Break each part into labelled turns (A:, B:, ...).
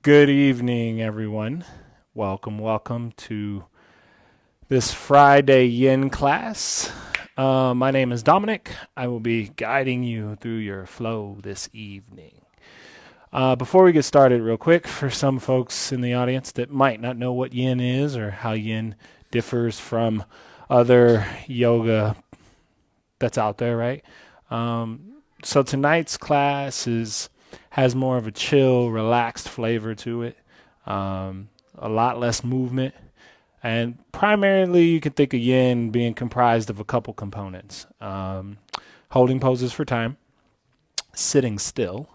A: Good evening, everyone. Welcome to this Friday Yin class. My name is Dominic. I will be guiding you through your flow this evening. Before we get started, real quick, for some folks in the audience that might not know what Yin is or how Yin differs from other yoga that's out there, right? So tonight's class has more of a chill, relaxed flavor to it. A lot less movement, and primarily you can think of Yin being comprised of a couple components: holding poses for time, sitting still,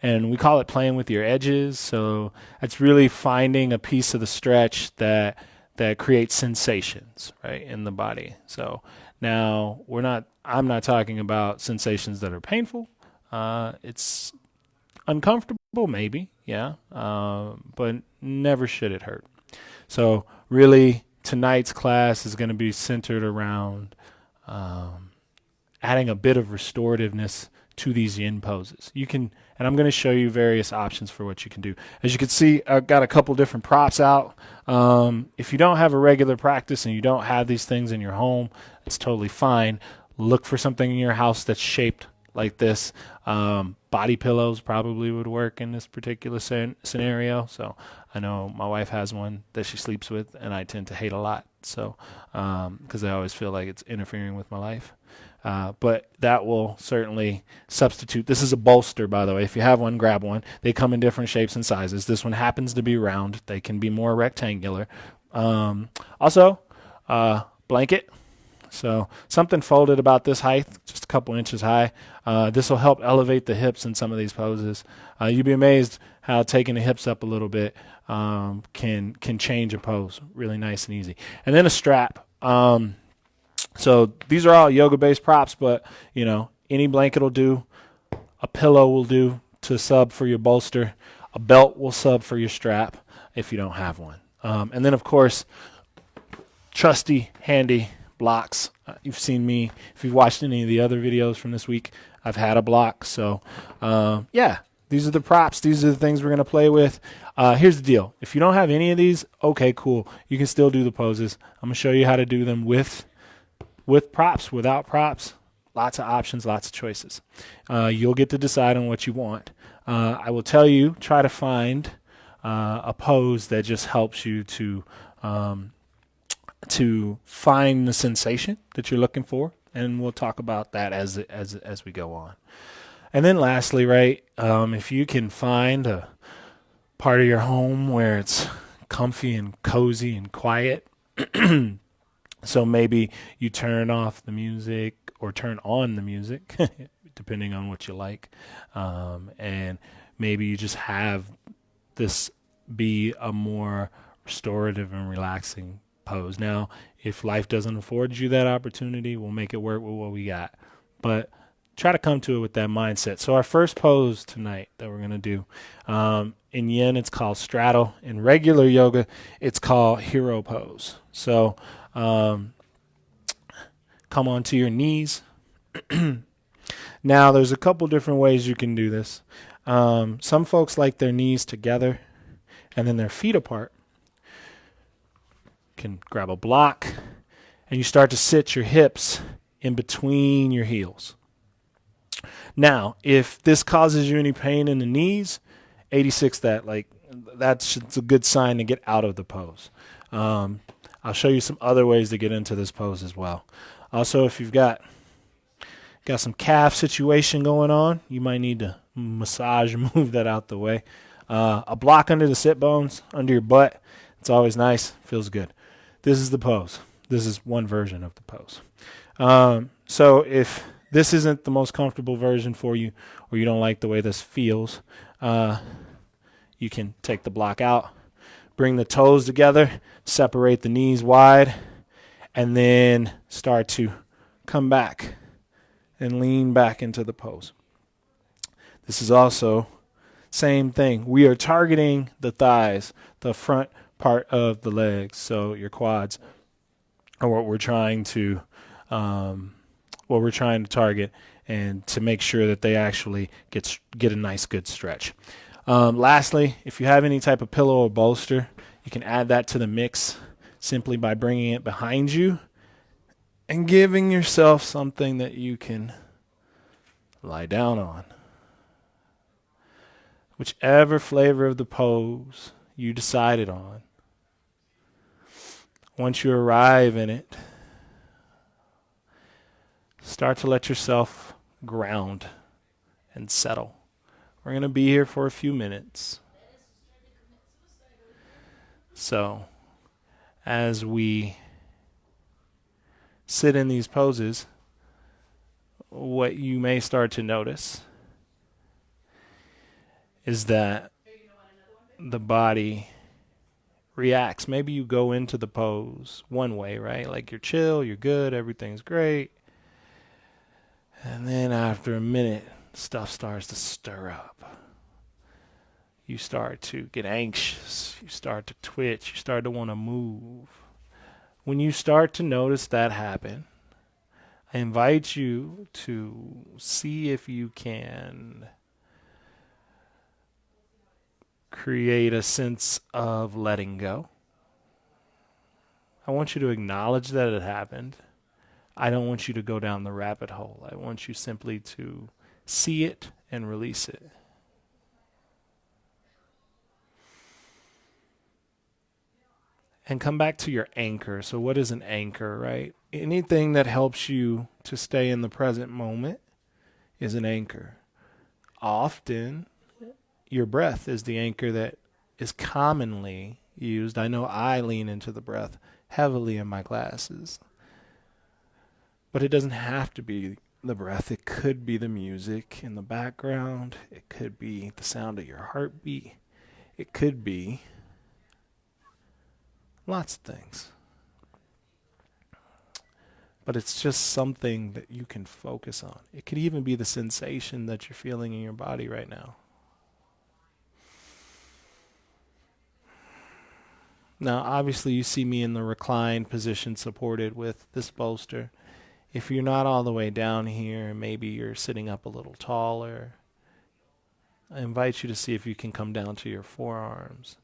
A: and we call it playing with your edges. So it's really finding a piece of the stretch that creates sensations right in the body. So now I'm not talking about sensations that are painful. It's uncomfortable, maybe, yeah, but never should it hurt. So really, tonight's class is going to be centered around um, adding a bit of restorativeness to these yin poses. You can, and I'm going to show you various options for what you can do. As you can see, I've got a couple different props out. If you don't have a regular practice and you don't have these things in your home, it's totally fine. Look for something in your house that's shaped like this. Body pillows probably would work in this particular scenario. So I know my wife has one that she sleeps with, and I tend to hate a lot. So because I always feel like it's interfering with my life. But that will certainly substitute. This is a bolster, by the way. If you have one, grab one. They come in different shapes and sizes. This one happens to be round. They can be more rectangular. Also, blanket. So something folded about this height, just a couple inches high. This will help elevate the hips in some of these poses. You'd be amazed how taking the hips up a little bit can change a pose really nice and easy. And then a strap. So these are all yoga-based props, but any blanket will do. A pillow will do to sub for your bolster. A belt will sub for your strap if you don't have one. And then, of course, trusty, handy blocks. You've seen me, if you've watched any of the other videos from this week, I've had a block. So, yeah, these are the props. These are the things we're going to play with. Here's the deal. If you don't have any of these, okay, cool. You can still do the poses. I'm going to show you how to do them with props, without props. Lots of options, lots of choices. You'll get to decide on what you want. I will tell you, try to find a pose that just helps you to find the sensation that you're looking for, and we'll talk about that as we go on. And then lastly, right, if you can find a part of your home where it's comfy and cozy and quiet, so maybe you turn off the music or turn on the music, depending on what you like, and maybe you just have this be a more restorative and relaxing pose. Now, if life doesn't afford you that opportunity, we'll make it work with what we got. But try to come to it with that mindset. So our first pose tonight that we're going to do, in Yin, it's called straddle. In regular yoga, it's called hero pose. So come onto your knees. Now, there's a couple different ways you can do this. Some folks like their knees together and then their feet apart. Can grab a block and you start to sit your hips in between your heels. Now, if this causes you any pain in the knees, 86 that's a good sign to get out of the pose. I'll show you some other ways to get into this pose as well. Also, if you've got some calf situation going on, you might need to massage and move that out the way. A block under the sit bones, under your butt, it's always nice, feels good. This is the pose. This is one version of the pose. So if this isn't the most comfortable version for you, or you don't like the way this feels, you can take the block out, bring the toes together, separate the knees wide, and then start to come back and lean back into the pose. This is also same thing. We are targeting the thighs, the front part of the legs, so your quads are what we're trying to target, and to make sure that they actually get a nice good stretch. Lastly, if you have any type of pillow or bolster, you can add that to the mix simply by bringing it behind you and giving yourself something that you can lie down on. Whichever flavor of the pose you decided on. Once you arrive in it, start to let yourself ground and settle. We're going to be here for a few minutes. So, as we sit in these poses, what you may start to notice is that the body reacts. Maybe you go into the pose one way, right? Like you're chill, you're good, everything's great. And then after a minute, stuff starts to stir up. You start to get anxious. You start to twitch. You start to want to move. When you start to notice that happen, I invite you to see if you can create a sense of letting go. I want you to acknowledge that it happened. I don't want you to go down the rabbit hole. I want you simply to see it and release it. And come back to your anchor. So what is an anchor, right? Anything that helps you to stay in the present moment is an anchor. Often, your breath is the anchor that is commonly used. I know I lean into the breath heavily in my classes. But it doesn't have to be the breath. It could be the music in the background. It could be the sound of your heartbeat. It could be lots of things. But it's just something that you can focus on. It could even be the sensation that you're feeling in your body right now. Now, obviously, you see me in the reclined position supported with this bolster. If you're not all the way down here, maybe you're sitting up a little taller, I invite you to see if you can come down to your forearms.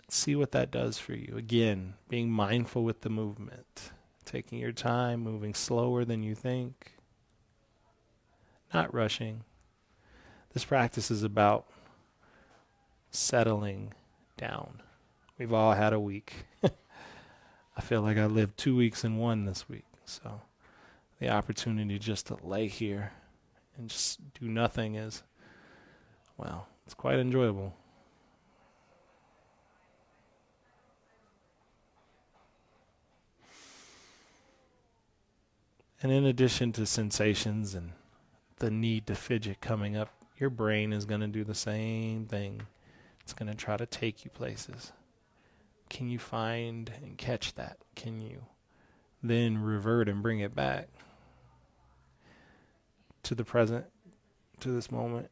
A: See what that does for you. Again, being mindful with the movement. Taking your time, moving slower than you think. Not rushing. This practice is about settling down. We've all had a week. I feel like I lived 2 weeks in one this week. So the opportunity just to lay here and just do nothing is, well, it's quite enjoyable. And in addition to sensations and the need to fidget coming up, your brain is going to do the same thing. It's going to try to take you places. Can you find and catch that? Can you then revert and bring it back to the present, to this moment?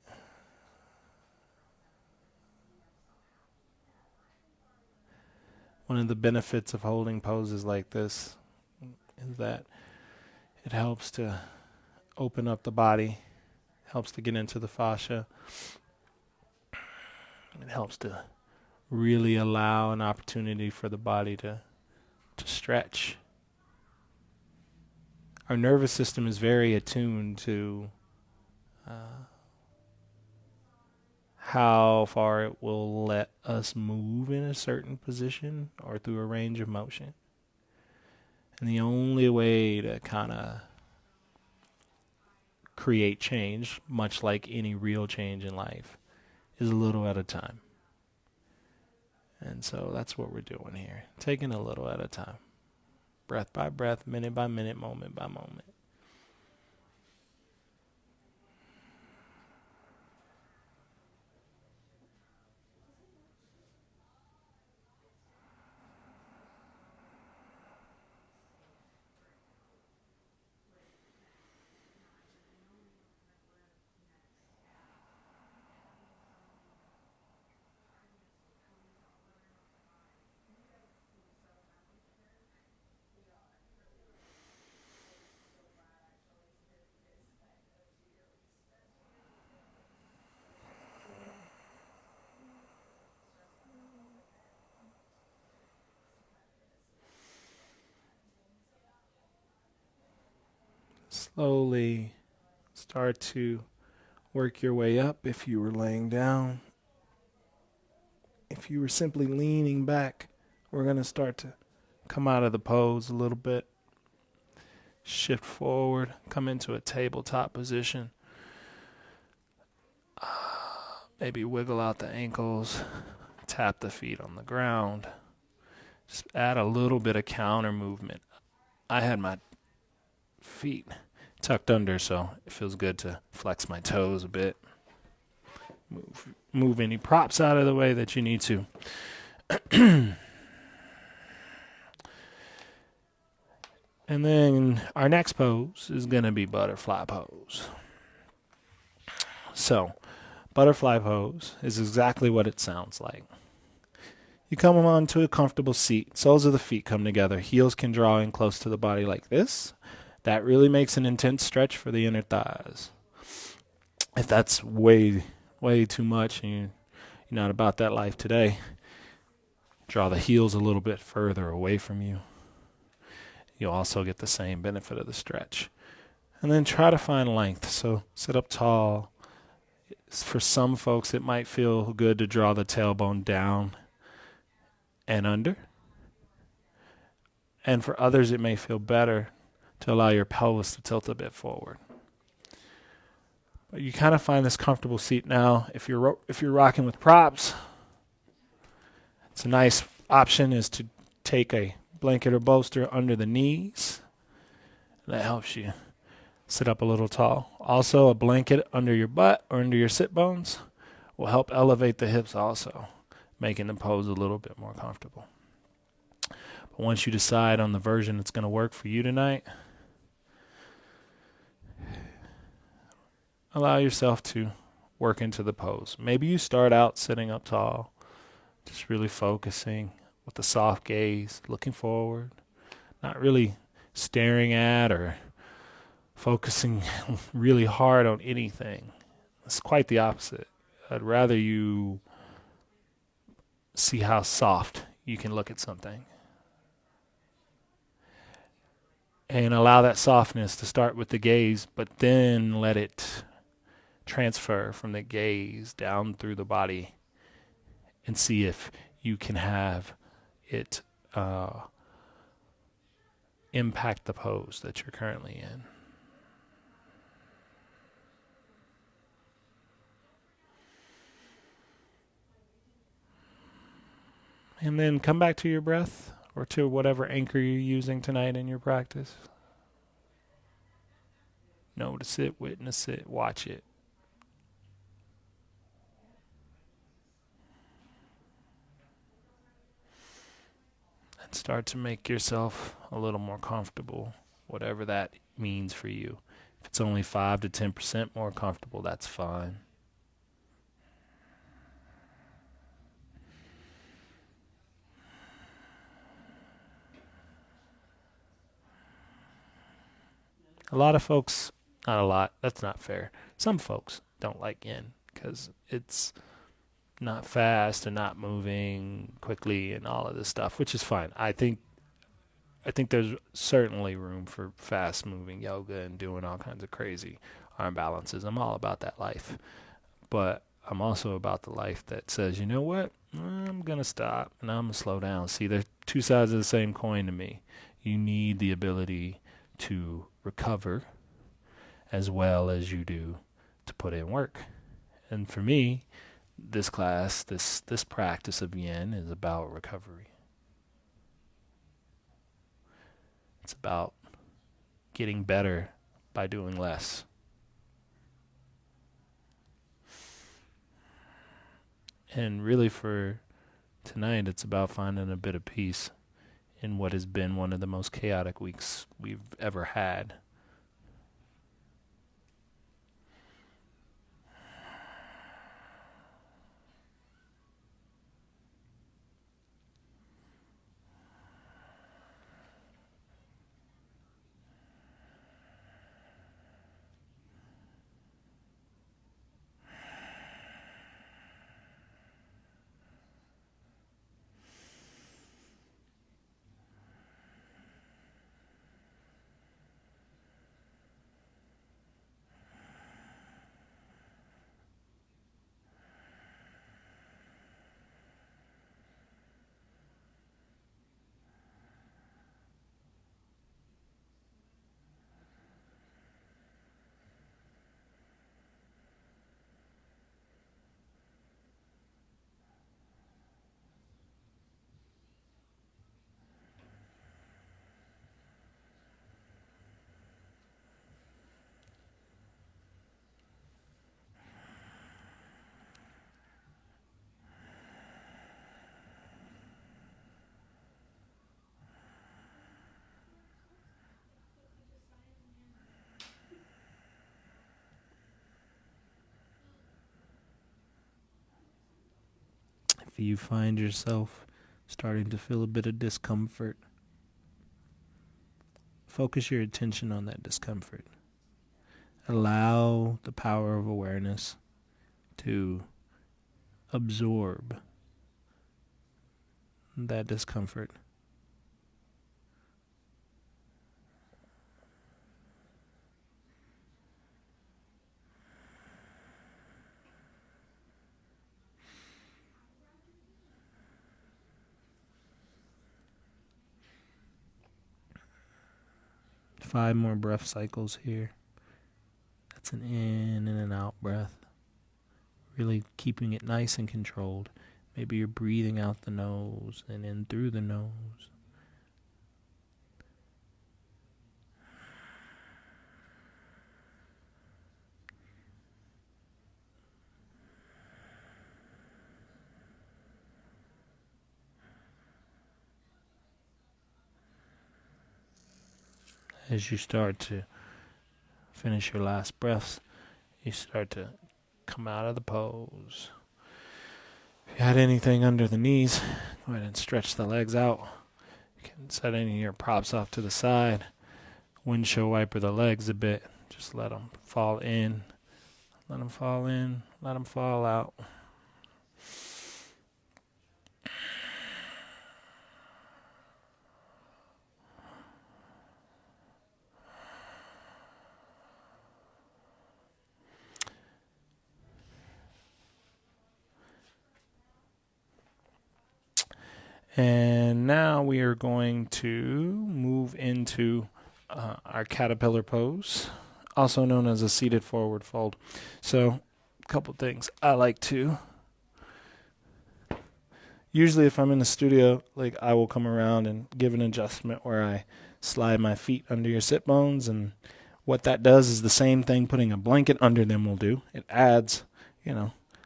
A: One of the benefits of holding poses like this is that it helps to open up the body, helps to get into the fascia. It helps to really allow an opportunity for the body to stretch. Our nervous system is very attuned to how far it will let us move in a certain position or through a range of motion. And the only way to kind of create change, much like any real change in life, is a little at a time. And so that's what we're doing here, taking a little at a time, breath by breath, minute by minute, moment by moment. slowly start to work your way up if you were laying down. If you were simply leaning back, we're going to start to come out of the pose a little bit. Shift forward, come into a tabletop position. Maybe wiggle out the ankles, tap the feet on the ground. Just add a little bit of counter movement. I had my feet tucked under, so it feels good to flex my toes a bit. Move any props out of the way that you need to. And then our next pose is going to be butterfly pose. So, butterfly pose is exactly what it sounds like. You come onto a comfortable seat. Soles of the feet come together. Heels can draw in close to the body like this. That really makes an intense stretch for the inner thighs. If that's way too much and you're not about that life today, draw the heels a little bit further away from you. You'll also get the same benefit of the stretch. And then try to find length. So sit up tall. For some folks, it might feel good to draw the tailbone down and under. And for others, it may feel better to allow your pelvis to tilt a bit forward. But you kind of find this comfortable seat now. If you're rocking with props, it's a nice option is to take a blanket or bolster under the knees. That helps you sit up a little tall. Also, a blanket under your butt or under your sit bones will help elevate the hips also, making the pose a little bit more comfortable. But once you decide on the version that's going to work for you tonight, allow yourself to work into the pose. Maybe you start out sitting up tall, just really focusing with a soft gaze, looking forward, not really staring at or focusing really hard on anything. It's quite the opposite. I'd rather you see how soft you can look at something. And allow that softness to start with the gaze, but then let it transfer from the gaze down through the body and see if you can have it impact the pose that you're currently in. And then come back to your breath or to whatever anchor you're using tonight in your practice. Notice it, witness it, watch it. And start to make yourself a little more comfortable, whatever that means for you. If it's only 5 to 10% more comfortable, that's fine. A lot of folks, not a lot, that's not fair. Some folks don't like yin because it's not fast and not moving quickly and all of this stuff, which is fine. I think there's certainly room for fast moving yoga and doing all kinds of crazy arm balances. I'm all about that life. But I'm also about the life that says, you know what? I'm going to stop and I'm going to slow down. See, they're two sides of the same coin to me. You need the ability to recover as well as you do to put in work. And for me, this class, this practice of yin is about recovery. It's about getting better by doing less. And really for tonight, it's about finding a bit of peace in what has been one of the most chaotic weeks we've ever had. If you find yourself starting to feel a bit of discomfort, focus your attention on that discomfort. Allow the power of awareness to absorb that discomfort. Five more breath cycles here. That's an in and an out breath. Really keeping it nice and controlled. Maybe you're breathing out the nose and in through the nose. As you start to finish your last breaths, you start to come out of the pose. If you had anything under the knees, go ahead and stretch the legs out. You can set any of your props off to the side. Windshield wiper the legs a bit. Just let them fall in. Let them fall in. Let them fall out. And now we are going to move into our caterpillar pose, also known as a seated forward fold. So, a couple things I like to. Usually, if I'm in the studio, I will come around and give an adjustment where I slide my feet under your sit bones, and what that does is the same thing putting a blanket under them will do. It adds,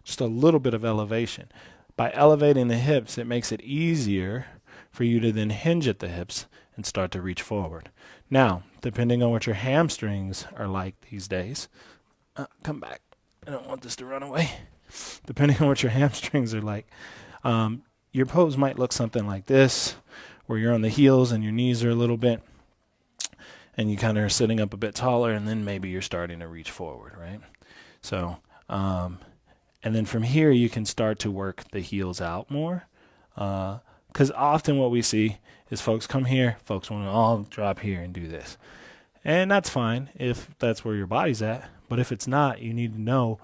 A: just a little bit of elevation. By elevating the hips, it makes it easier for you to then hinge at the hips and start to reach forward. Now, depending on what your hamstrings are like these days, come back. I don't want this to run away. Depending on what your hamstrings are like, your pose might look something like this, where you're on the heels and your knees are a little bent, and you kind of are sitting up a bit taller, and then maybe you're starting to reach forward, right? So, and then from here, you can start to work the heels out more. Because often what we see is folks come here, folks want to all drop here and do this. And that's fine if that's where your body's at. But if it's not, you need to know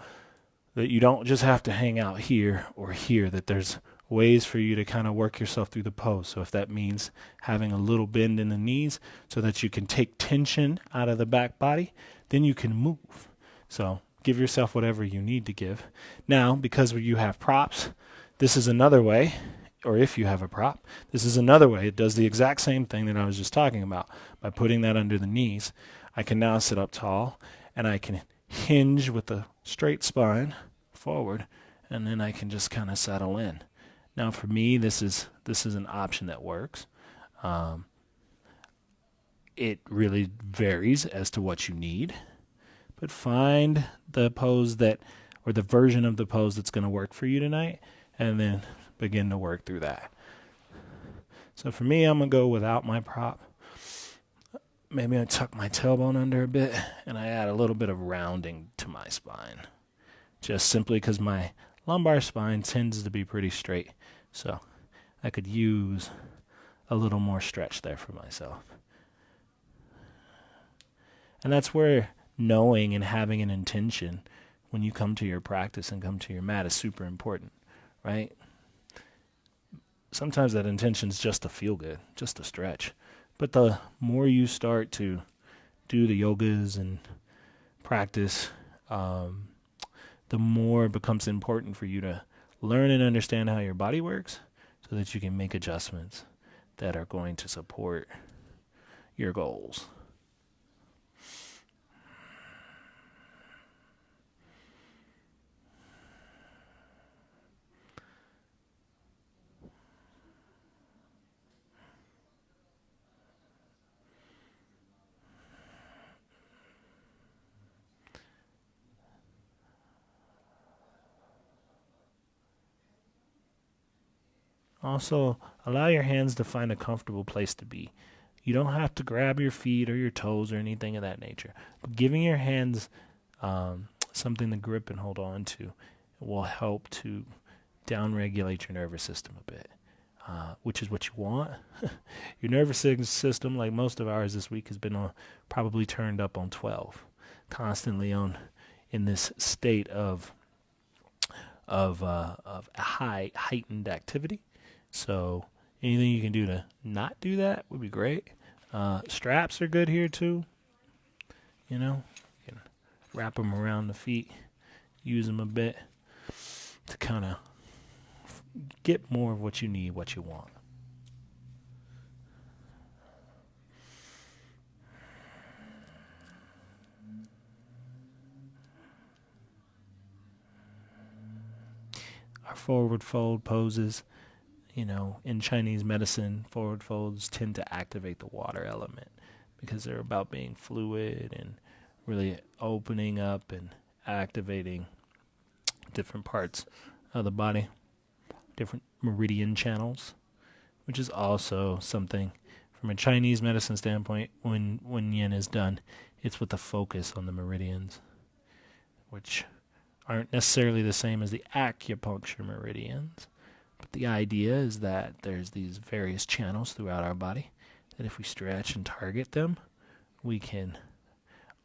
A: that you don't just have to hang out here or here, that there's ways for you to kind of work yourself through the pose. So if that means having a little bend in the knees so that you can take tension out of the back body, then you can move. So give yourself whatever you need to give. Now, because you have props, this is another way, or if you have a prop, this is another way. It does the exact same thing that I was just talking about. By putting that under the knees, I can now sit up tall, and I can hinge with a straight spine forward, and then I can just kind of settle in. Now, for me, this is an option that works. It really varies as to what you need. But find the pose or the version of the pose that's going to work for you tonight, and then begin to work through that. So for me, I'm going to go without my prop. Maybe I tuck my tailbone under a bit, and I add a little bit of rounding to my spine. Just simply because my lumbar spine tends to be pretty straight. So I could use a little more stretch there for myself. And that's where knowing and having an intention when you come to your practice and come to your mat is super important, right? Sometimes that intention is just to feel good, just to stretch. But the more you start to do the yogas and practice, the more it becomes important for you to learn and understand how your body works so that you can make adjustments that are going to support your goals. Also, allow your hands to find a comfortable place to be. You don't have to grab your feet or your toes or anything of that nature. Giving your hands something to grip and hold on to will help to downregulate your nervous system a bit, which is what you want. Your nervous system, like most of ours this week, has been probably turned up on 12, constantly in this state of heightened activity. So anything you can do to not do that would be great. Straps are good here too. You know, you can wrap them around the feet, use them a bit to kind of get more of what you need, what you want. Our forward fold poses, in Chinese medicine, forward folds tend to activate the water element because they're about being fluid and really opening up and activating different parts of the body, different meridian channels, which is also something from a Chinese medicine standpoint. When yin is done, it's with the focus on the meridians, which aren't necessarily the same as the acupuncture meridians. But the idea is that there's these various channels throughout our body that if we stretch and target them, we can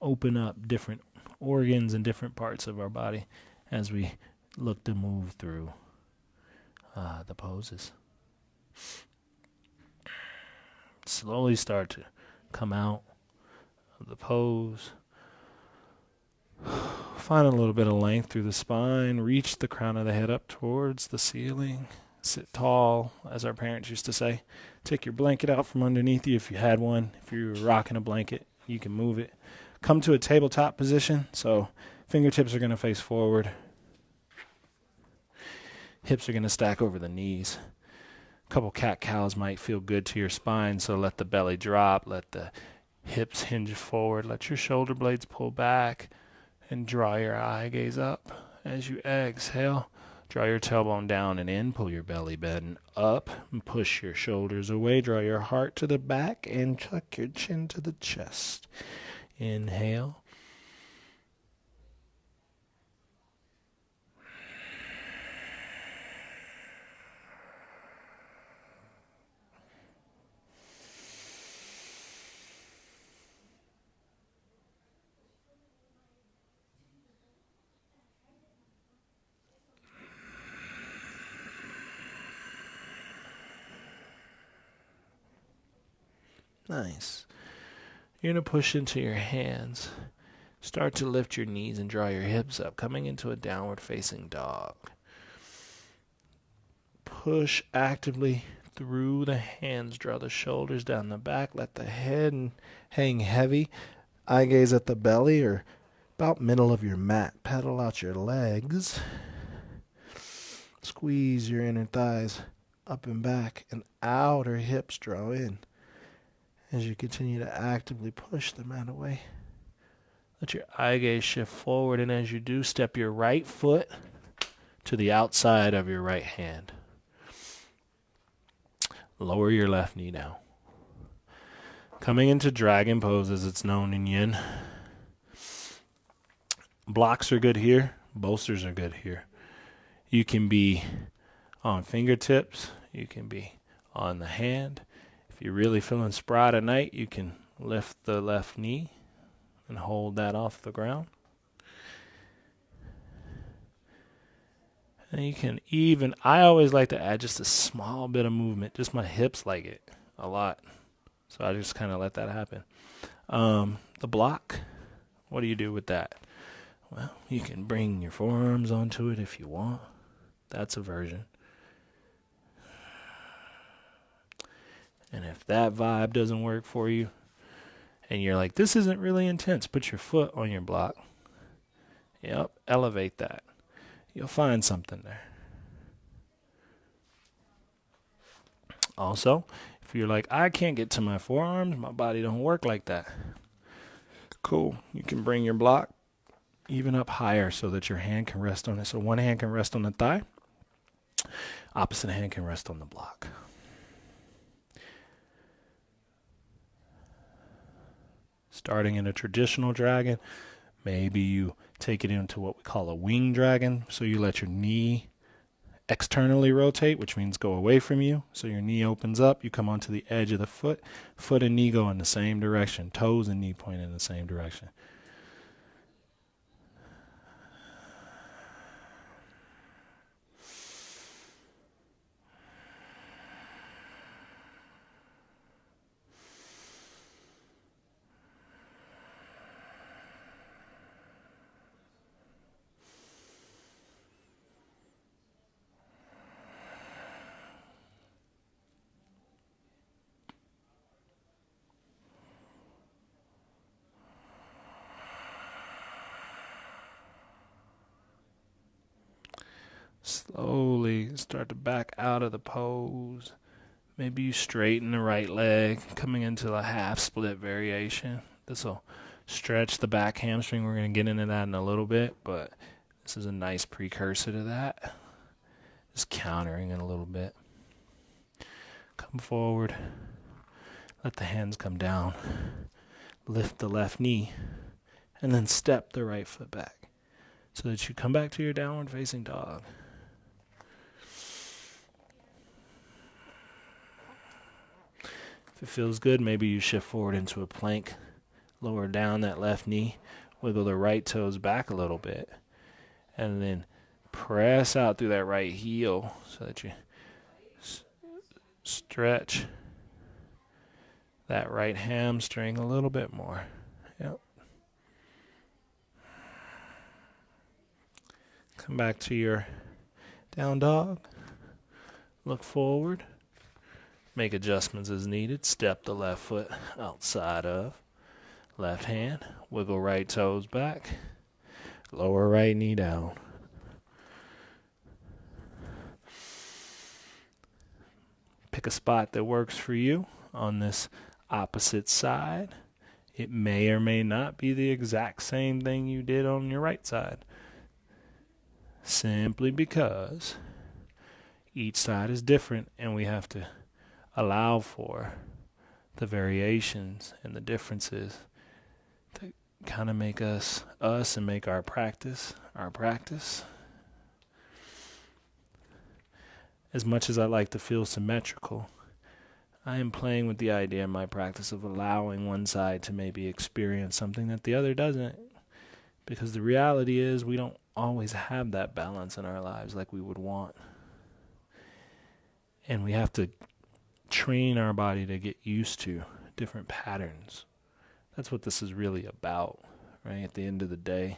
A: open up different organs and different parts of our body as we look to move through the poses. Slowly start to come out of the pose. Find a little bit of length through the spine. Reach the crown of the head up towards the ceiling. Sit tall, as our parents used to say. Take your blanket out from underneath you if you had one. If you're rocking a blanket, you can move it. Come to a tabletop position. So fingertips are going to face forward. Hips are going to stack over the knees. A couple cat-cows might feel good to your spine, so let the belly drop. Let the hips hinge forward. Let your shoulder blades pull back. And draw your eye gaze up. As you exhale, draw your tailbone down and in. Pull your belly button up and push your shoulders away. Draw your heart to the back and tuck your chin to the chest. Inhale. Nice. You're going to push into your hands. Start to lift your knees and draw your hips up, coming into a downward facing dog. Push actively through the hands. Draw the shoulders down the back. Let the head hang heavy. Eye gaze at the belly or about middle of your mat. Pedal out your legs. Squeeze your inner thighs up and back, and outer hips draw in. As you continue to actively push the mat away, let your eye gaze shift forward, and as you do, step your right foot to the outside of your right hand. Lower your left knee down. Coming into dragon pose, as it's known in yin. Blocks are good here. Bolsters are good here. You can be on fingertips. You can be on the hand. If you're really feeling spry tonight, you can lift the left knee and hold that off the ground. And you can I always like to add just a small bit of movement. Just my hips like it a lot. So I just kind of let that happen. The block, what do you do with that? Well, you can bring your forearms onto it if you want. That's a version. And if that vibe doesn't work for you, and you're like, this isn't really intense, put your foot on your block. Yep, elevate that. You'll find something there. Also, if you're like, I can't get to my forearms, my body don't work like that. Cool. You can bring your block even up higher so that your hand can rest on it. So one hand can rest on the thigh. Opposite hand can rest on the block. Starting in a traditional dragon, maybe you take it into what we call a wing dragon. So you let your knee externally rotate, which means go away from you. So your knee opens up, you come onto the edge of the foot. Foot and knee go in the same direction. Toes and knee point in the same direction. Slowly start to back out of the pose. Maybe you straighten the right leg, coming into a half split variation. This will stretch the back hamstring. We're going to get into that in a little bit, but this is a nice precursor to that. Just countering it a little bit. Come forward. Let the hands come down. Lift the left knee, and then step the right foot back so that you come back to your downward facing dog. If it feels good, maybe you shift forward into a plank. Lower down that left knee. Wiggle the right toes back a little bit. And then press out through that right heel so that you stretch that right hamstring a little bit more. Yep. Come back to your down dog. Look forward. Make adjustments as needed. Step the left foot outside of. Left hand. Wiggle right toes back. Lower right knee down. Pick a spot that works for you on this opposite side. It may or may not be the exact same thing you did on your right side. Simply because each side is different and we have to allow for the variations and the differences to kind of make us and make our practice. As much as I like to feel symmetrical, I am playing with the idea in my practice of allowing one side to maybe experience something that the other doesn't. Because the reality is we don't always have that balance in our lives like we would want. And we have to train our body to get used to different patterns. That's what this is really about, right? At the end of the day,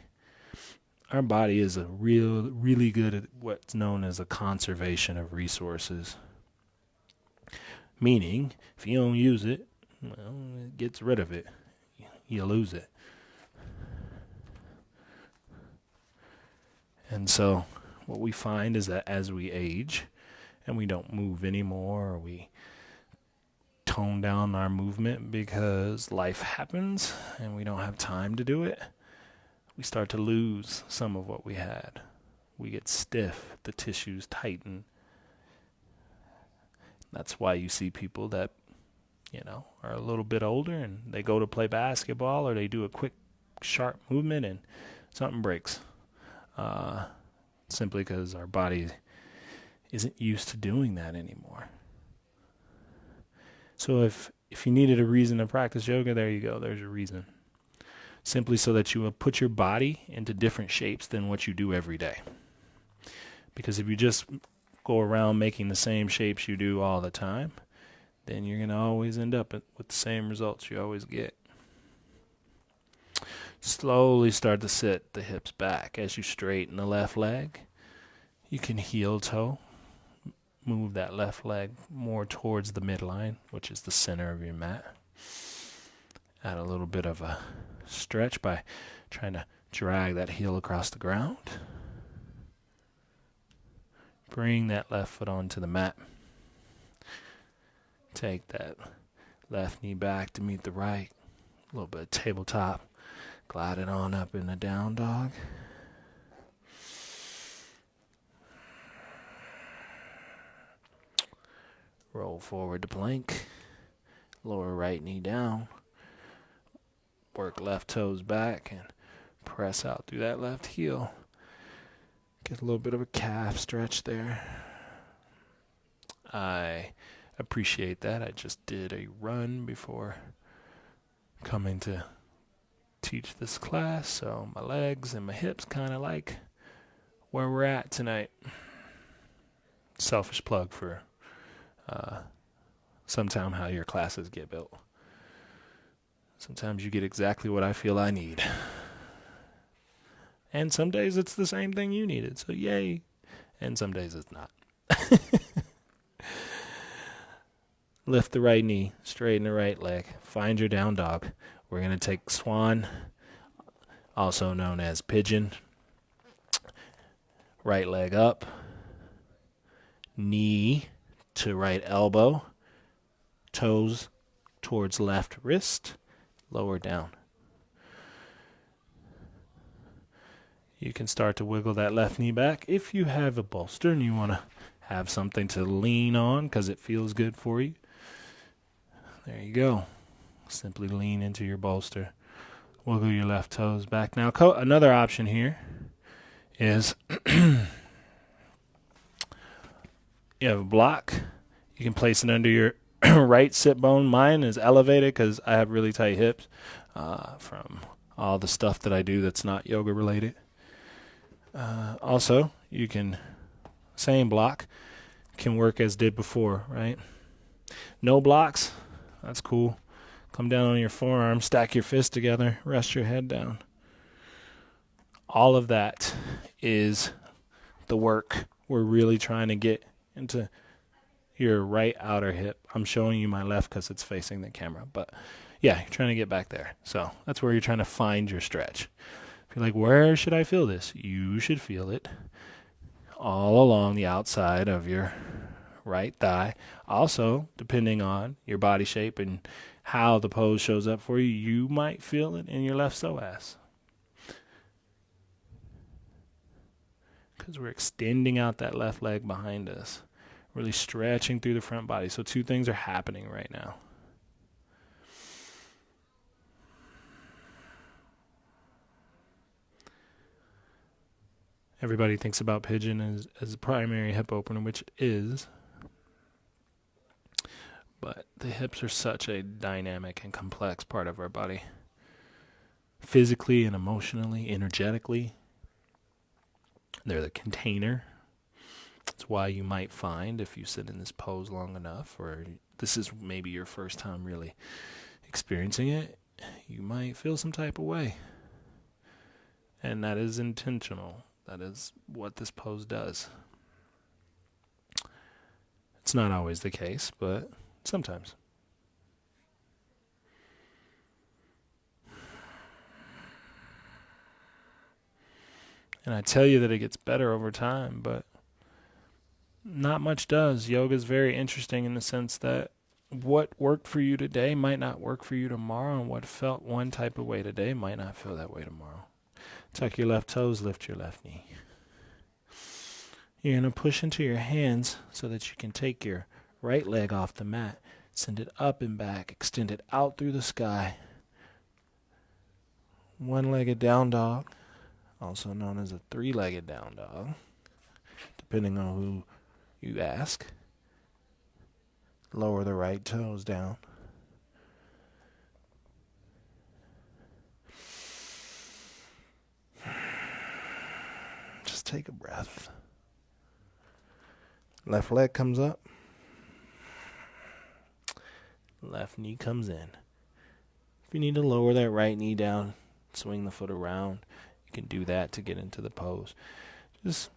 A: our body is really good at what's known as a conservation of resources. Meaning, if you don't use it, well, it gets rid of it. You lose it. And so what we find is that as we age and we don't move anymore, or we tone down our movement because life happens and we don't have time to do it, we start to lose some of what we had. We get stiff, the tissues tighten. That's why you see people that, are a little bit older and they go to play basketball or they do a quick, sharp movement and something breaks. Simply because our body isn't used to doing that anymore. So if you needed a reason to practice yoga, there you go. There's a reason. Simply so that you will put your body into different shapes than what you do every day. Because if you just go around making the same shapes you do all the time, then you're going to always end up with the same results you always get. Slowly start to sit the hips back as you straighten the left leg. You can heel toe. Move that left leg more towards the midline, which is the center of your mat. Add a little bit of a stretch by trying to drag that heel across the ground. Bring that left foot onto the mat. Take that left knee back to meet the right. A little bit of tabletop. Glide it on up in the down dog. Roll forward to plank. Lower right knee down. Work left toes back and press out through that left heel. Get a little bit of a calf stretch there. I appreciate that. I just did a run before coming to teach this class, so my legs and my hips kind of like where we're at tonight. Selfish plug for sometime how your classes get built. Sometimes you get exactly what I feel I need. And some days it's the same thing you needed, so yay. And some days it's not. Lift the right knee, straighten the right leg, find your down dog. We're going to take swan, also known as pigeon. Right leg up, knee to right elbow, toes towards left wrist, lower down. You can start to wiggle that left knee back. If you have a bolster and you want to have something to lean on because it feels good for you, there you go. Simply lean into your bolster. Wiggle your left toes back. Now, another option here is you have a block. You can place it under your right sit bone. Mine is elevated because I have really tight hips from all the stuff that I do that's not yoga related. Also, you can, same block, can work as did before, right? No blocks, that's cool. Come down on your forearm, stack your fists together, rest your head down. All of that is the work we're really trying to get into your right outer hip. I'm showing you my left because it's facing the camera, but yeah, you're trying to get back there. So that's where you're trying to find your stretch. If you're like, where should I feel this? You should feel it all along the outside of your right thigh. Also, depending on your body shape and how the pose shows up for you, you might feel it in your left psoas. Because we're extending out that left leg behind us, really stretching through the front body. So two things are happening right now. Everybody thinks about pigeon as a primary hip opener, which it is. But the hips are such a dynamic and complex part of our body. Physically and emotionally, energetically. They're the container. That's why you might find if you sit in this pose long enough, or this is maybe your first time really experiencing it, you might feel some type of way. And that is intentional. That is what this pose does. It's not always the case, but sometimes. And I tell you that it gets better over time, but not much does. Yoga is very interesting in the sense that what worked for you today might not work for you tomorrow, and what felt one type of way today might not feel that way tomorrow. Tuck your left toes, lift your left knee. You're going to push into your hands so that you can take your right leg off the mat, send it up and back, extend it out through the sky. One-legged down dog, also known as a three-legged down dog, depending on who you ask. Lower the right toes down. Just take a breath. Left leg comes up. Left knee comes in. If you need to lower that right knee down, swing the foot around, you can do that to get into the pose. Just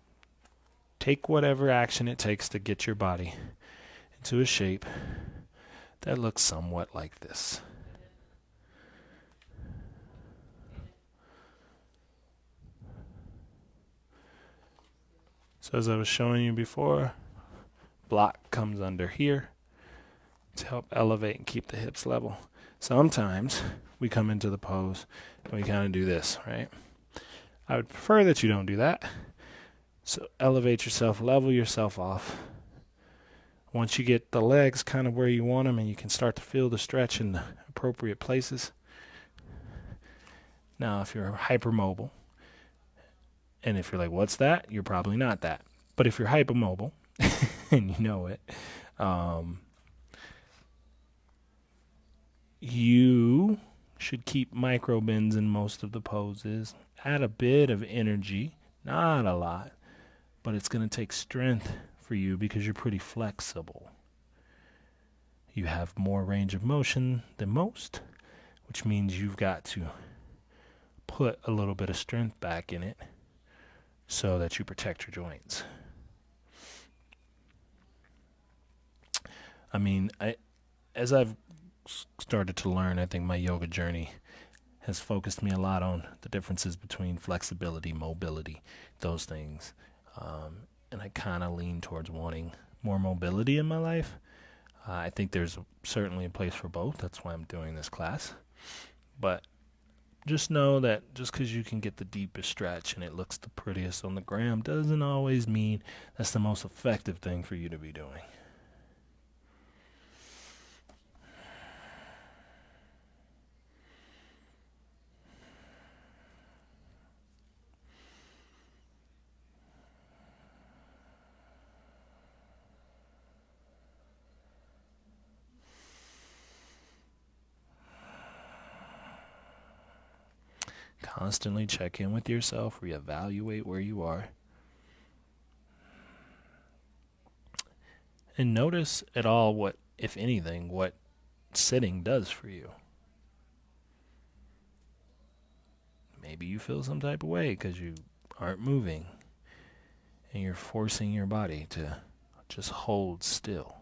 A: take whatever action it takes to get your body into a shape that looks somewhat like this. So as I was showing you before, block comes under here to help elevate and keep the hips level. Sometimes we come into the pose and we kind of do this, right? I would prefer that you don't do that. So elevate yourself, level yourself off. Once you get the legs kind of where you want them and you can start to feel the stretch in the appropriate places. Now, if you're hypermobile, and if you're like, what's that? You're probably not that. But if you're hypermobile, and you know it, you should keep micro bends in most of the poses. Add a bit of energy, not a lot, but it's going to take strength for you because you're pretty flexible. You have more range of motion than most, which means you've got to put a little bit of strength back in it so that you protect your joints. I mean, as I've started to learn, I think my yoga journey has focused me a lot on the differences between flexibility, mobility, those things. And I kind of lean towards wanting more mobility in my life. I think there's certainly a place for both. That's why I'm doing this class. But just know that just because you can get the deepest stretch and it looks the prettiest on the gram doesn't always mean that's the most effective thing for you to be doing. Constantly check in with yourself, reevaluate where you are, and notice at all what, if anything, what sitting does for you. Maybe you feel some type of way because you aren't moving and you're forcing your body to just hold still.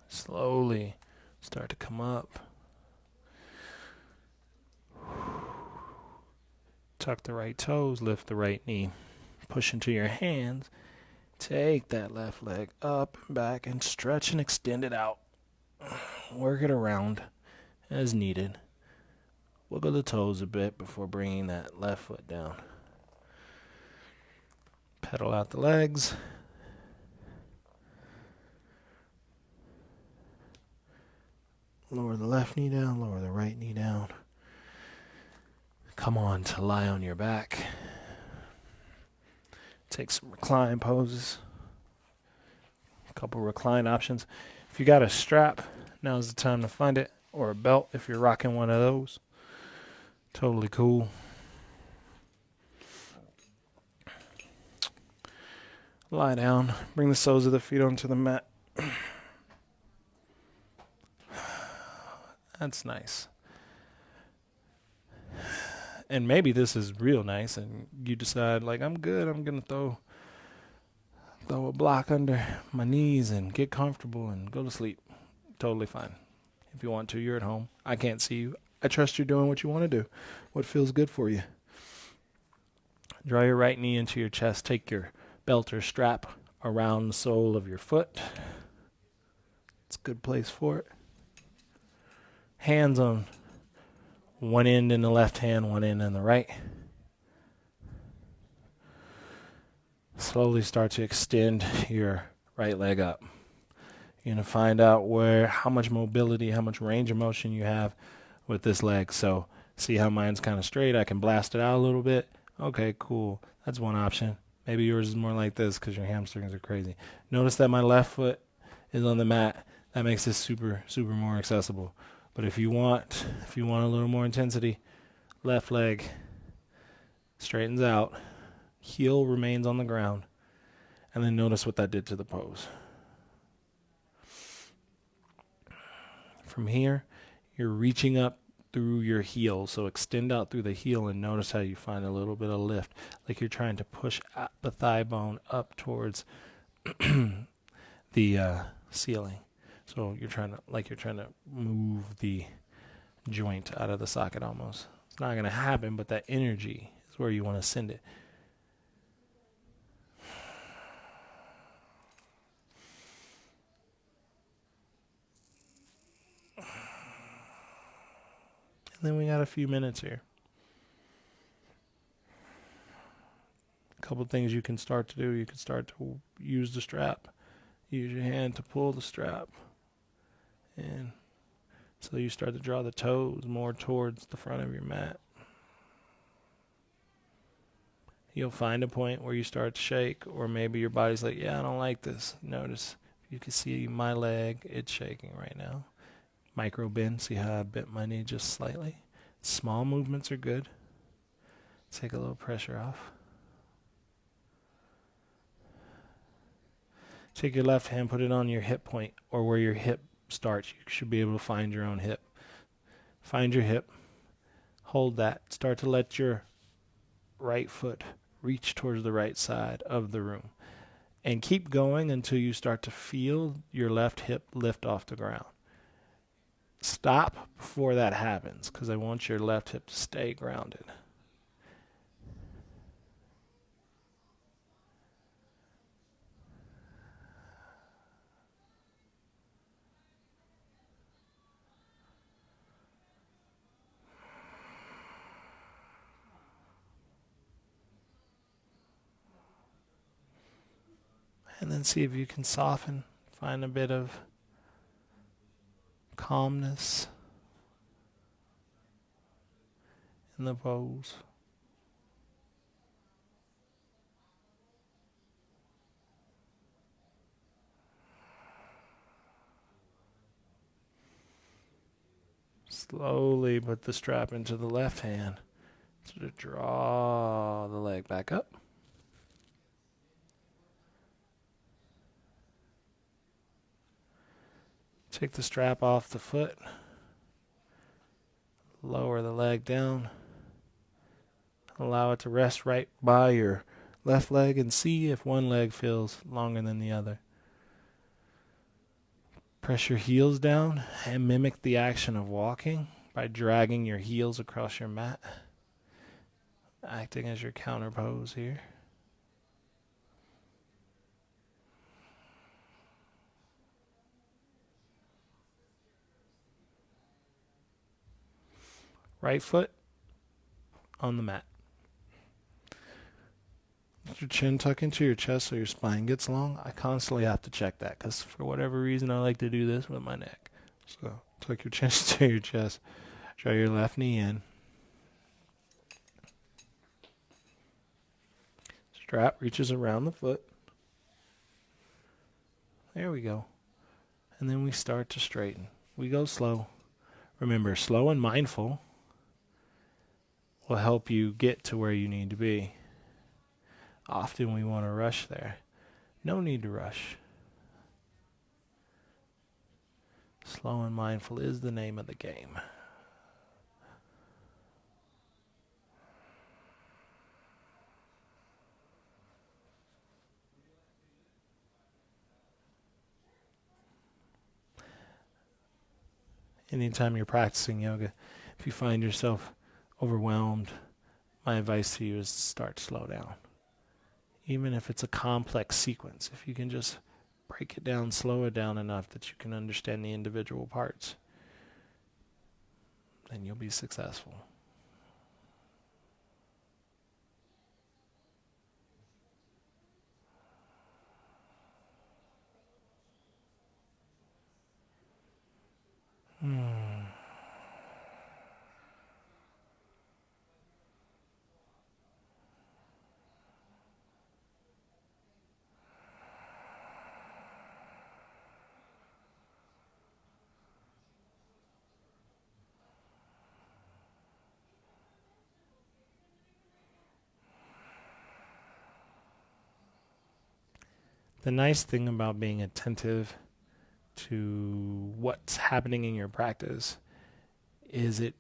A: Slowly start to come up. Tuck the right toes, lift the right knee. Push into your hands. Take that left leg up and back and stretch and extend it out. Work it around as needed. Wiggle the toes a bit before bringing that left foot down. Pedal out the legs. Lower the left knee down, lower the right knee down. Come on to lie on your back. Take some recline poses. A couple recline options. If you got a strap, now's the time to find it. Or a belt if you're rocking one of those. Totally cool. Lie down. Bring the soles of the feet onto the mat. That's nice. And maybe this is real nice and you decide, like, I'm good. I'm going to throw a block under my knees and get comfortable and go to sleep. Totally fine. If you want to, you're at home. I can't see you. I trust you're doing what you want to do, what feels good for you. Draw your right knee into your chest. Take your belt or strap around the sole of your foot. It's a good place for it. Hands on one end in the left hand, one end in the right. Slowly start to extend your right leg up. You're going to find out how much mobility, how much range of motion you have with this leg. So see how mine's kind of straight. I can blast it out a little bit. Okay, cool. That's one option. Maybe yours is more like this because your hamstrings are crazy. Notice that my left foot is on the mat. That makes this super, super more accessible. But if you want a little more intensity, left leg straightens out, heel remains on the ground, and then notice what that did to the pose. From here, you're reaching up through your heel, so extend out through the heel and notice how you find a little bit of lift, like you're trying to push the thigh bone up towards the ceiling. So you're trying to move the joint out of the socket almost. It's not going to happen, but that energy is where you want to send it. And then we got a few minutes here. A couple things you can start to do. You can start to use the strap. Use your hand to pull the strap. And so you start to draw the toes more towards the front of your mat. You'll find a point where you start to shake, or maybe your body's like, yeah, I don't like this. Notice, you can see my leg, it's shaking right now. Micro bend, see how I bent my knee just slightly? Small movements are good. Take a little pressure off. Take your left hand, put it on your hip point, or where your hip starts. You should be able to find your own hip. Find your hip. Hold that. Start to let your right foot reach towards the right side of the room. And keep going until you start to feel your left hip lift off the ground. Stop before that happens, because I want your left hip to stay grounded. And then see if you can soften, find a bit of calmness in the pose. Slowly put the strap into the left hand. Sort of draw the leg back up. Take the strap off the foot. Lower the leg down. Allow it to rest right by your left leg and see if one leg feels longer than the other. Press your heels down and mimic the action of walking by dragging your heels across your mat, acting as your counter pose here. Right foot on the mat. Let your chin tuck into your chest so your spine gets long. I constantly have to check that because for whatever reason I like to do this with my neck. So tuck your chin to your chest. Draw your left knee in. Strap reaches around the foot. There we go. And then we start to straighten. We go slow. Remember, slow and mindful will help you get to where you need to be. Often we want to rush there. No need to rush. Slow and mindful is the name of the game. Anytime you're practicing yoga, if you find yourself overwhelmed, my advice to you is to start to slow down. Even if it's a complex sequence, if you can just break it down, slow it down enough that you can understand the individual parts, then you'll be successful. The nice thing about being attentive to what's happening in your practice is it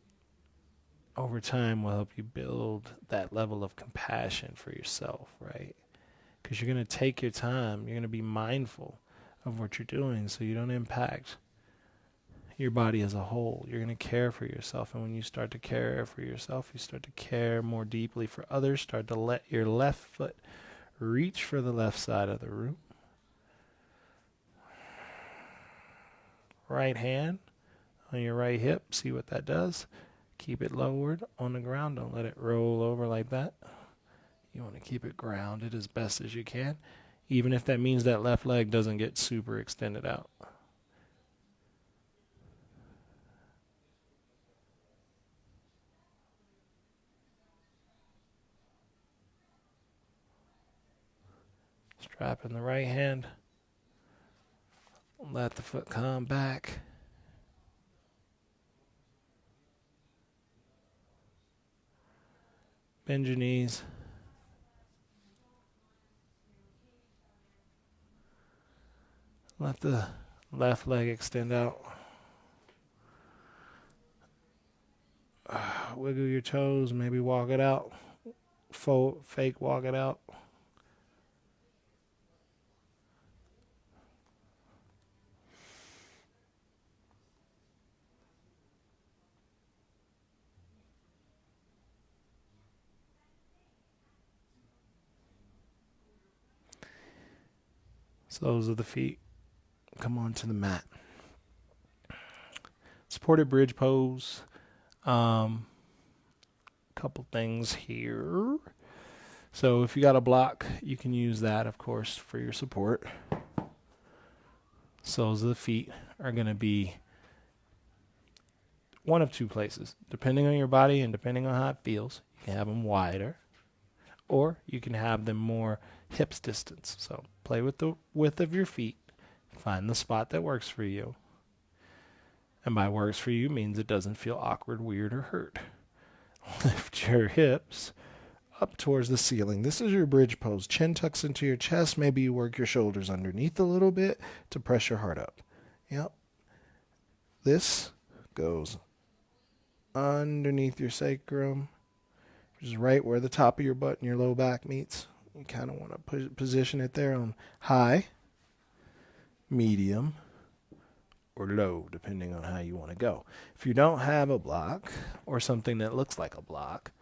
A: over time will help you build that level of compassion for yourself, right? Because you're going to take your time, you're going to be mindful of what you're doing so you don't impact your body as a whole. You're going to care for yourself, and when you start to care for yourself, you start to care more deeply for others. Start to let your left foot reach for the left side of the room. Right hand on your right hip, see what that does. Keep it lowered on the ground. Don't let it roll over like that. You want to keep it grounded as best as you can, even if that means that left leg doesn't get super extended out. Strap in the right hand. Let the foot come back. Bend your knees. Let the left leg extend out. Wiggle your toes, maybe walk it out. Fake walk it out. Soles of the feet come onto the mat. Supported bridge pose. Couple things here. So if you got a block, you can use that, of course, for your support. Soles of the feet are going to be one of two places. Depending on your body and depending on how it feels, you can have them wider, or you can have them more hips distance. So play with the width of your feet. Find the spot that works for you. And by works for you means it doesn't feel awkward, weird, or hurt. Lift your hips up towards the ceiling. This is your bridge pose. Chin tucks into your chest. Maybe you work your shoulders underneath a little bit to press your heart up. Yep. This goes underneath your sacrum, which is right where the top of your butt and your low back meets. You kind of want to position it there on high, medium, or low, depending on how you want to go. If you don't have a block or something that looks like a block,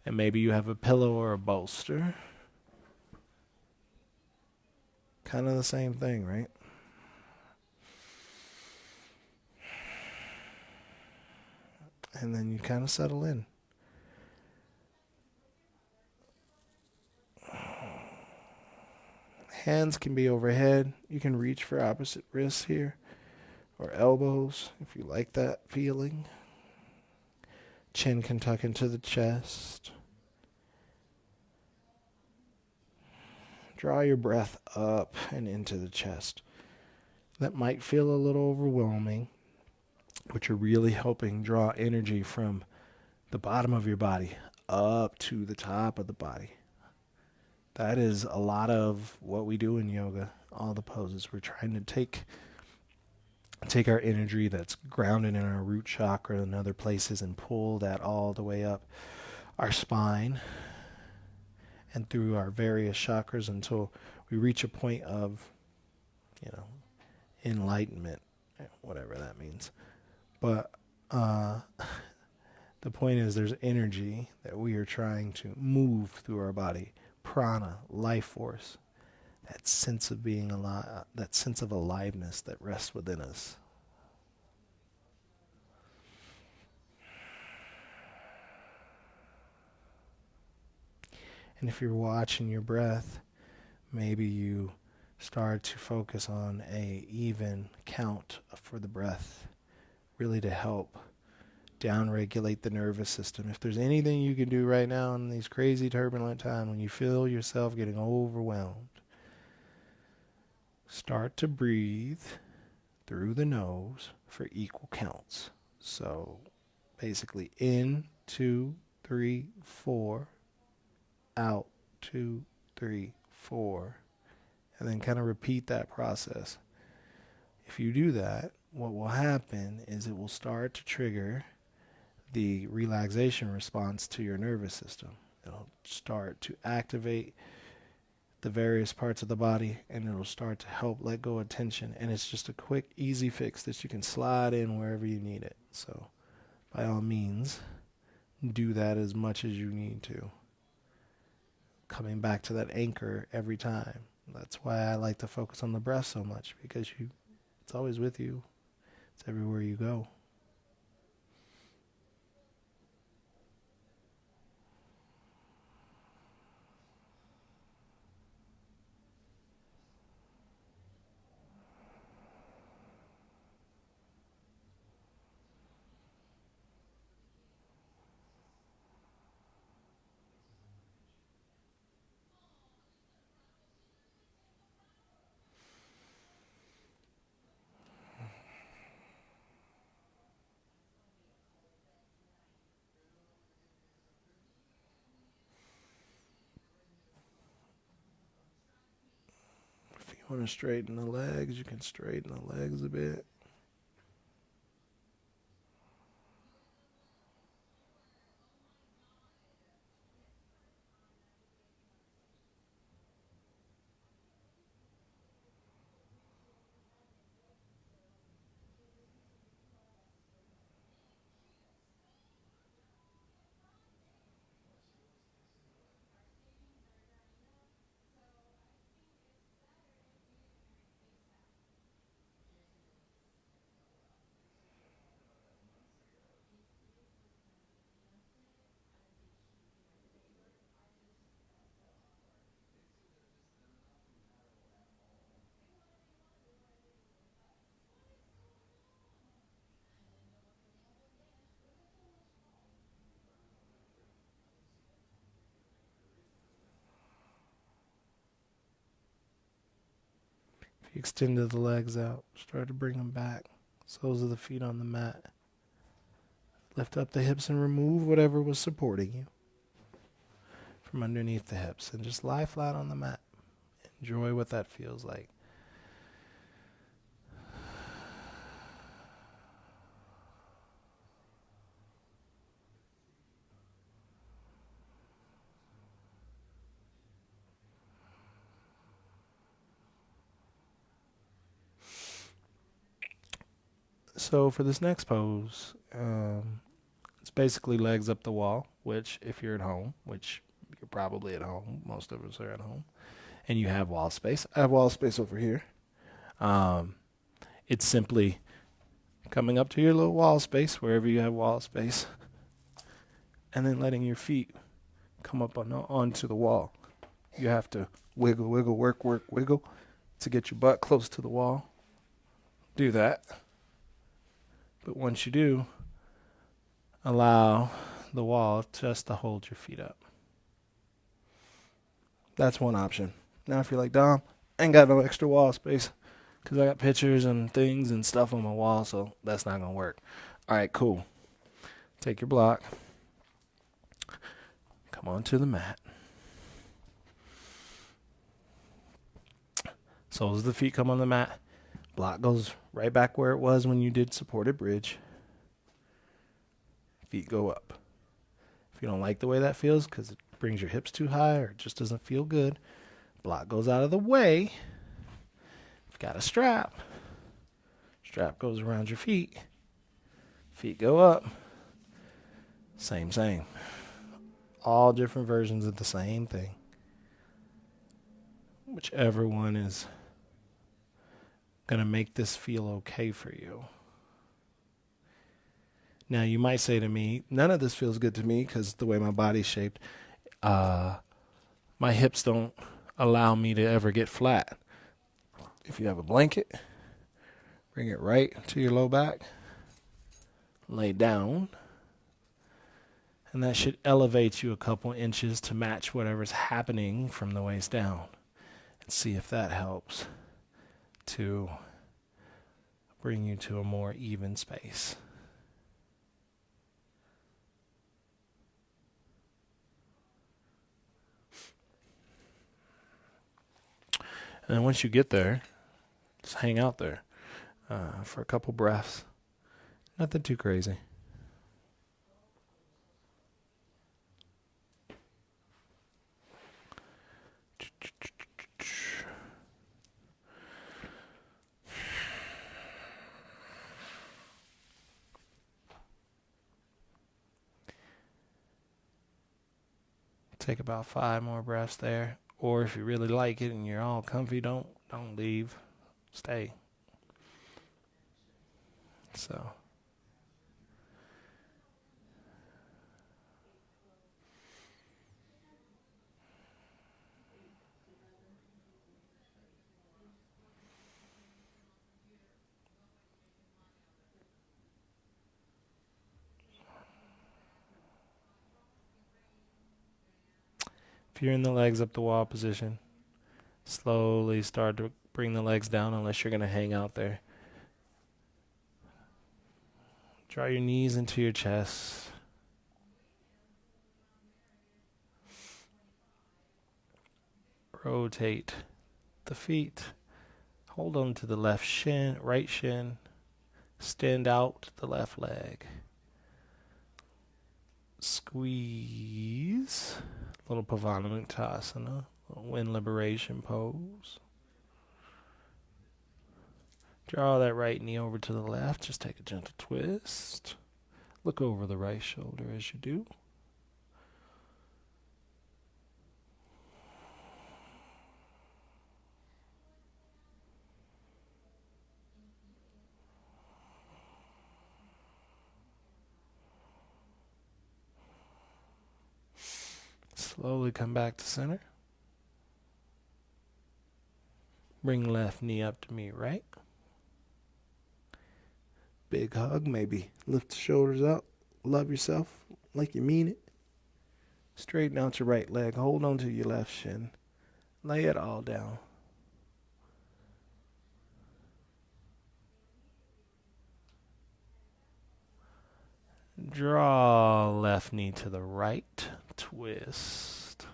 A: and maybe you have a pillow or a bolster, kind of the same thing, right? And then you kind of settle in. Hands can be overhead. You can reach for opposite wrists here, or elbows if you like that feeling. Chin can tuck into the chest. Draw your breath up and into the chest. That might feel a little overwhelming, but you're really helping draw energy from the bottom of your body up to the top of the body. That is a lot of what we do in yoga, all the poses. We're trying to take our energy that's grounded in our root chakra and other places and pull that all the way up our spine and through our various chakras until we reach a point of, enlightenment, whatever that means. But the point is there's energy that we are trying to move through our body. Prana, life force, that sense of being alive, that sense of aliveness that rests within us. And if you're watching your breath, maybe you start to focus on a even count for the breath, really to help down-regulate the nervous system. If there's anything you can do right now in these crazy turbulent times when you feel yourself getting overwhelmed, start to breathe through the nose for equal counts. So basically in, 2, 3, 4, out, 2, 3, 4, and then kind of repeat that process. If you do that, what will happen is it will start to trigger the relaxation response to your nervous system. It'll start to activate the various parts of the body, and it'll start to help let go of tension. And it's just a quick, easy fix that you can slide in wherever you need it. So by all means, do that as much as you need to. Coming back to that anchor every time. That's why I like to focus on the breath so much, because it's always with you. It's everywhere you go. You want to straighten the legs, you can straighten the legs a bit. If you extended the legs out, start to bring them back. Soles of the feet on the mat. Lift up the hips and remove whatever was supporting you from underneath the hips. And just lie flat on the mat. Enjoy what that feels like. So for this next pose, it's basically legs up the wall, which if you're at home, which you're probably at home, most of us are at home, and you have wall space. I have wall space over here. It's simply coming up to your little wall space, wherever you have wall space, and then letting your feet come up onto the wall. You have to wiggle, wiggle, work, wiggle to get your butt close to the wall. Do that. But once you do, allow the wall just to hold your feet up. That's one option. Now if you're like, Dom, I ain't got no extra wall space because I got pictures and things and stuff on my wall, so that's not going to work. All right, cool. Take your block. Come onto the mat. Soles of the feet come on the mat. Block goes right back where it was when you did supported bridge. Feet go up. If you don't like the way that feels because it brings your hips too high or it just doesn't feel good, block goes out of the way. You've got a strap. Strap goes around your feet. Feet go up. Same. All different versions of the same thing. Whichever one is going to make this feel okay for you. Now, you might say to me, none of this feels good to me because the way my body's shaped, my hips don't allow me to ever get flat. If you have a blanket, bring it right to your low back, lay down, and that should elevate you a couple inches to match whatever's happening from the waist down. And see if that helps to bring you to a more even space. And then once you get there, just hang out there for a couple breaths. Nothing too crazy. Take about 5 more breaths there. Or if you really like it and you're all comfy, don't leave. Stay. So. If you're in the legs up the wall position, slowly start to bring the legs down unless you're going to hang out there. Draw your knees into your chest. Rotate the feet Hold on to the left shin, right shin. Extend out the left leg. Squeeze. Little Pavanamuktasana. Wind liberation pose. Draw that right knee over to the left. Just take a gentle twist. Look over the right shoulder as you do. Slowly come back to center. Bring left knee up to meet right. Big hug, maybe lift the shoulders up. Love yourself like you mean it. Straighten out your right leg. Hold on to your left shin. Lay it all down. Draw left knee to the right. Twist.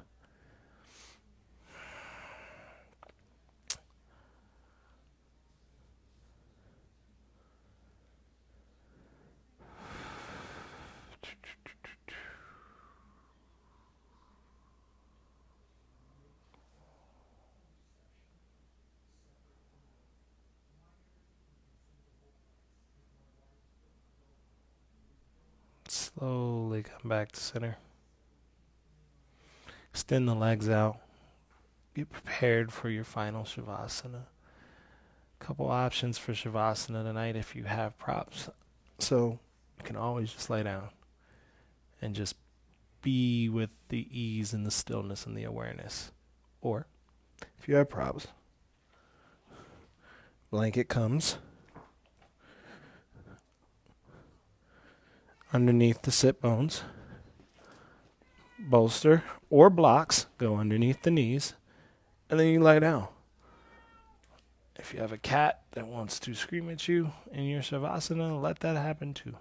A: Slowly come back to center. Extend the legs out. Get prepared for your final Shavasana. Couple options for Shavasana tonight if you have props. So you can always just lay down and just be with the ease and the stillness and the awareness. Or if you have props, blanket comes underneath the sit bones. Bolster or blocks go underneath the knees, and then you lie down. If you have a cat that wants to scream at you in your Shavasana, let that happen too.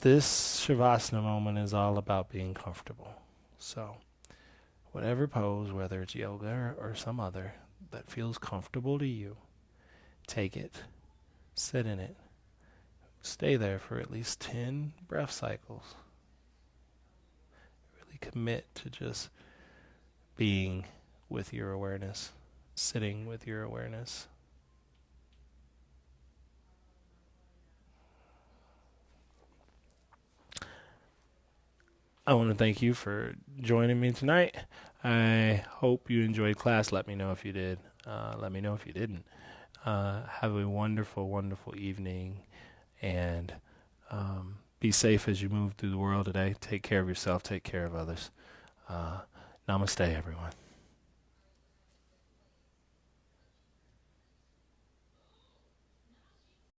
A: This Shavasana moment is all about being comfortable. So, whatever pose, whether it's yoga or some other, that feels comfortable to you, take it, sit in it, stay there for at least 10 breath cycles. Really commit to just being with your awareness, sitting with your awareness. I want to thank you for joining me tonight. I hope you enjoyed class. Let me know if you did. Let me know if you didn't. Have a wonderful, wonderful evening, and be safe as you move through the world today. Take care of yourself. Take care of others. Namaste, everyone.